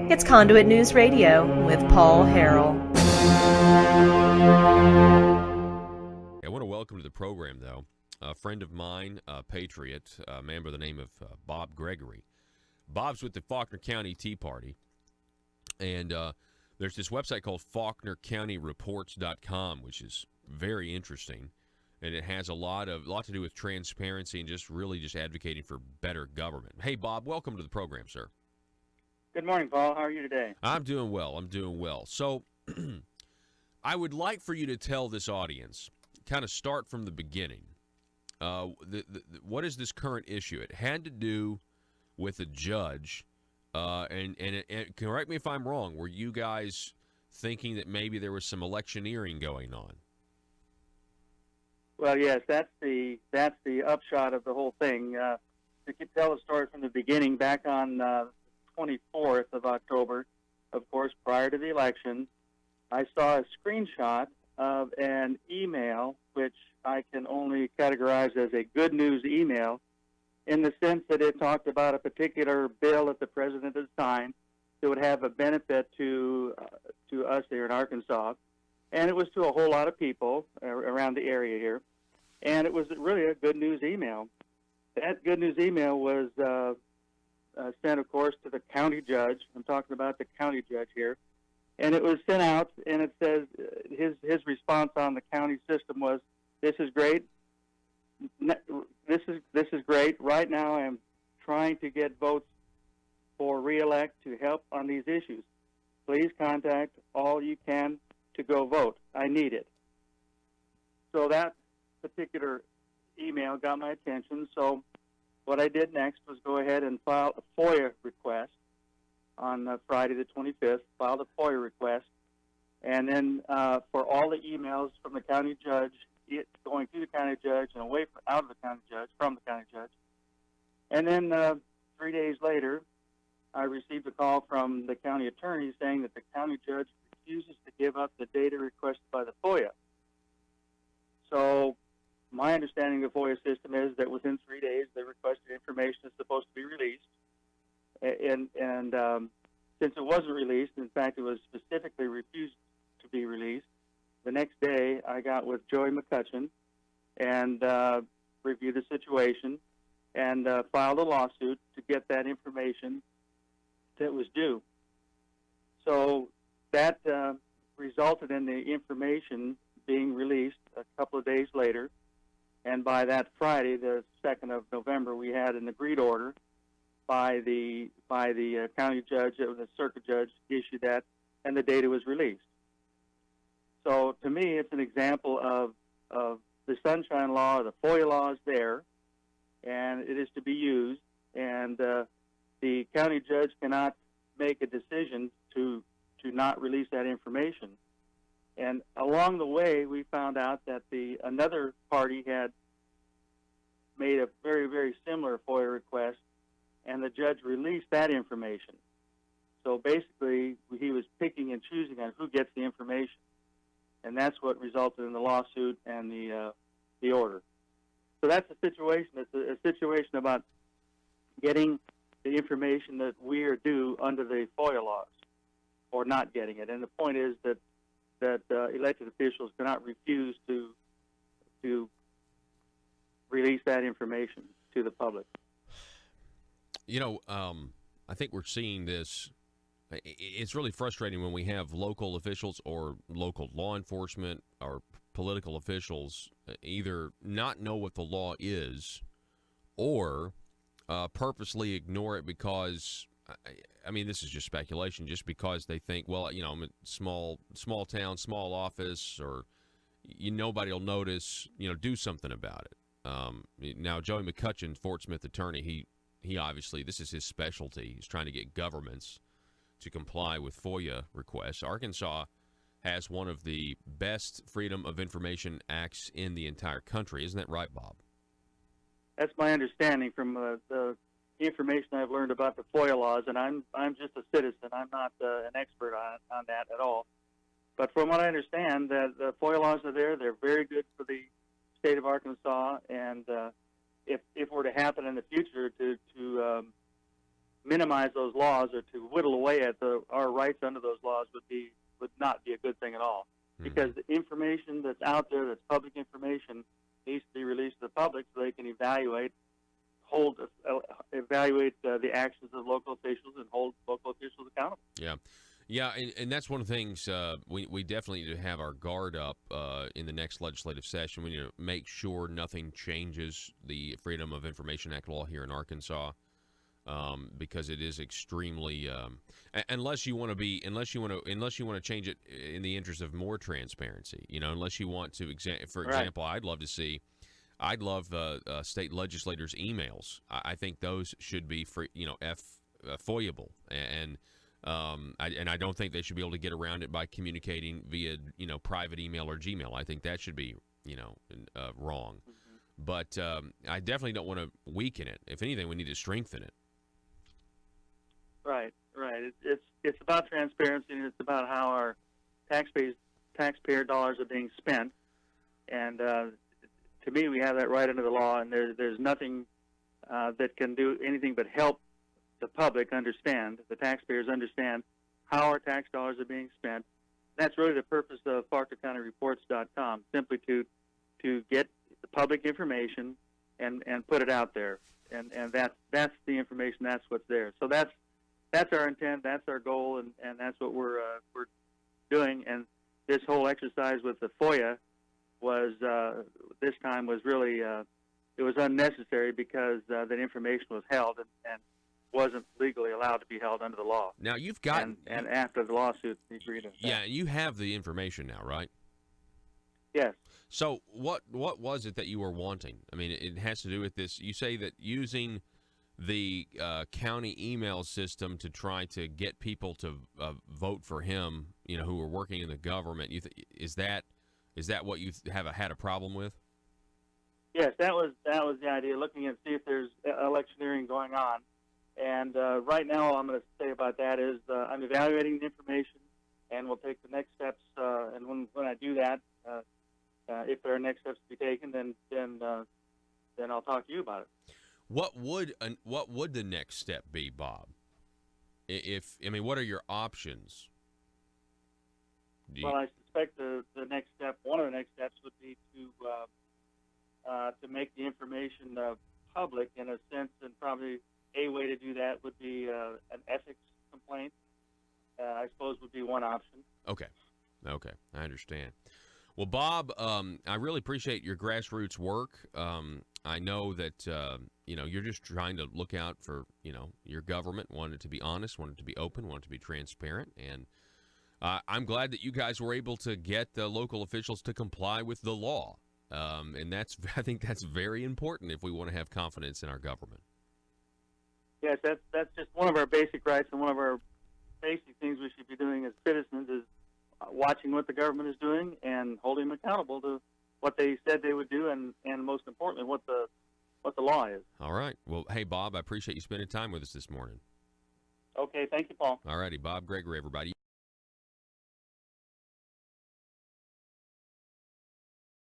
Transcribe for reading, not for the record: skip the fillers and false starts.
It's Conduit News Radio with Paul Harrell. I want to welcome to the program, though, a friend of mine, a patriot, a man by the name of Bob Gregory. Bob's with the Faulkner County Tea Party, and there's this website called FaulknerCountyReports.com, which is very interesting, and it has a lot to do with transparency and just advocating for better government. Hey, Bob, welcome to the program, sir. Good morning, Paul. How are you today? I'm doing well. So I would like for you to tell this audience, kind of start from the beginning. What is this current issue? It had to do with a judge, and correct me if I'm wrong, were you guys thinking that maybe there was some electioneering going on? Well, yes, that's the upshot of the whole thing. To tell the story from the beginning, back on 24th of October, of course, prior to the election, I saw a screenshot of an email, which I can only categorize as a good news email, in the sense that it talked about a particular bill that the president had signed that would have a benefit to us here in Arkansas. And it was to a whole lot of people around the area here. And it was really a good news email. That good news email was sent, of course, to the county judge. I'm talking about the county judge here. And it was sent out, and it says his response on the county system was, "This is great. This is great. Right now, I am trying to get votes for re-elect to help on these issues. Please contact all you can to go vote. I need it." So that particular email got my attention. So what I did next was go ahead and file a FOIA request on Friday the 25th, filed a FOIA request, and then for all the emails from the county judge, going to the county judge and away out of the county judge, from the county judge. And then 3 days later, I received a call from the county attorney saying that the county judge refuses to give up the data requested by the FOIA. So my understanding of the FOIA system is that within 3 days, the requested information is supposed to be released. And since it wasn't released, in fact, it was specifically refused to be released, the next day I got with Joey McCutcheon and reviewed the situation and filed a lawsuit to get that information that was due. So that resulted in the information being released a couple of days later. And by that Friday, the 2nd of November, we had an agreed order by the county judge, the circuit judge issued that, and the data was released. So to me, it's an example of the Sunshine Law, the FOIA law is there, and it is to be used. And the county judge cannot make a decision to not release that information. And along the way, we found out that another party had made a very, very similar FOIA request, and the judge released that information. So basically, he was picking and choosing on who gets the information, and that's what resulted in the lawsuit and the order. So that's the situation. It's a situation about getting the information that we are due under the FOIA laws, or not getting it. And the point is that elected officials cannot refuse to release that information to the public. You know, I think we're seeing this. It's really frustrating when we have local officials or local law enforcement or political officials either not know what the law is or purposely ignore it because, I mean, this is just speculation, just because they think, well, you know, I'm a small town, small office, or nobody will notice, do something about it. Now, Joey McCutcheon, Fort Smith attorney, he obviously, this is his specialty. He's trying to get governments to comply with FOIA requests. Arkansas has one of the best Freedom of Information Acts in the entire country. Isn't that right, Bob? That's my understanding from the information I've learned about the FOIA laws, and I'm just a citizen. I'm not an expert on that at all. But from what I understand, the FOIA laws are there. They're very good for the state of Arkansas, and if it were to happen in the future to minimize those laws or to whittle away at our rights under those laws would not be a good thing at all. Because the information that's out there, that's public information, needs to be released to the public so they can evaluate the actions of local officials and hold local officials accountable. Yeah, and that's one of the things we definitely need to have our guard up in the next legislative session. We need to make sure nothing changes the Freedom of Information Act law here in Arkansas, because it is extremely unless you want to change it in the interest of more transparency. Unless you want to for example, I'd love state legislators' emails. I think those should be free, FOIAble, and I don't think they should be able to get around it by communicating via private email or Gmail. I think that should be wrong. But I definitely don't want to weaken it. If anything, we need to strengthen it. Right. It's about transparency, and it's about how our taxpayer dollars are being spent. And to me, we have that right under the law, and there's nothing that can do anything but help the public understand, the taxpayers understand how our tax dollars are being spent. That's really the purpose of FarkerCountyReports.com, simply to get the public information and put it out there. And that's the information, that's what's there. So that's our intent, that's our goal, and that's what we're doing. And this whole exercise with the FOIA was this time was really it was unnecessary because that information was held and wasn't legally allowed to be held under the law. Now you've got and after the lawsuit, he agreed to that. Yeah, you have the information now, right? Yes. So what was it that you were wanting? I mean, it has to do with this. You say that using the county email system to try to get people to vote for him, who are working in the government. Is that what you had a problem with? Yes, that was the idea. Looking at see if there's electioneering going on, and right now all I'm going to say about that is I'm evaluating the information, and we'll take the next steps. And when I do that, if there are next steps to be taken, then I'll talk to you about it. What would the next step be, Bob? What are your options? Well, I suspect the next step, one of the next steps, would be to make the information public in a sense, and probably a way to do that would be an ethics complaint. I suppose would be one option. Okay, I understand. Well, Bob, I really appreciate your grassroots work. I know that you're just trying to look out for your government, want it to be honest, want it to be open, want it to be transparent, and I'm glad that you guys were able to get the local officials to comply with the law, and I think that's very important if we want to have confidence in our government. Yes, that's just one of our basic rights, and one of our basic things we should be doing as citizens is watching what the government is doing and holding them accountable to what they said they would do, and most importantly, what the law is. All right. Well, hey, Bob, I appreciate you spending time with us this morning. Okay, thank you, Paul. All righty, Bob Gregory, everybody.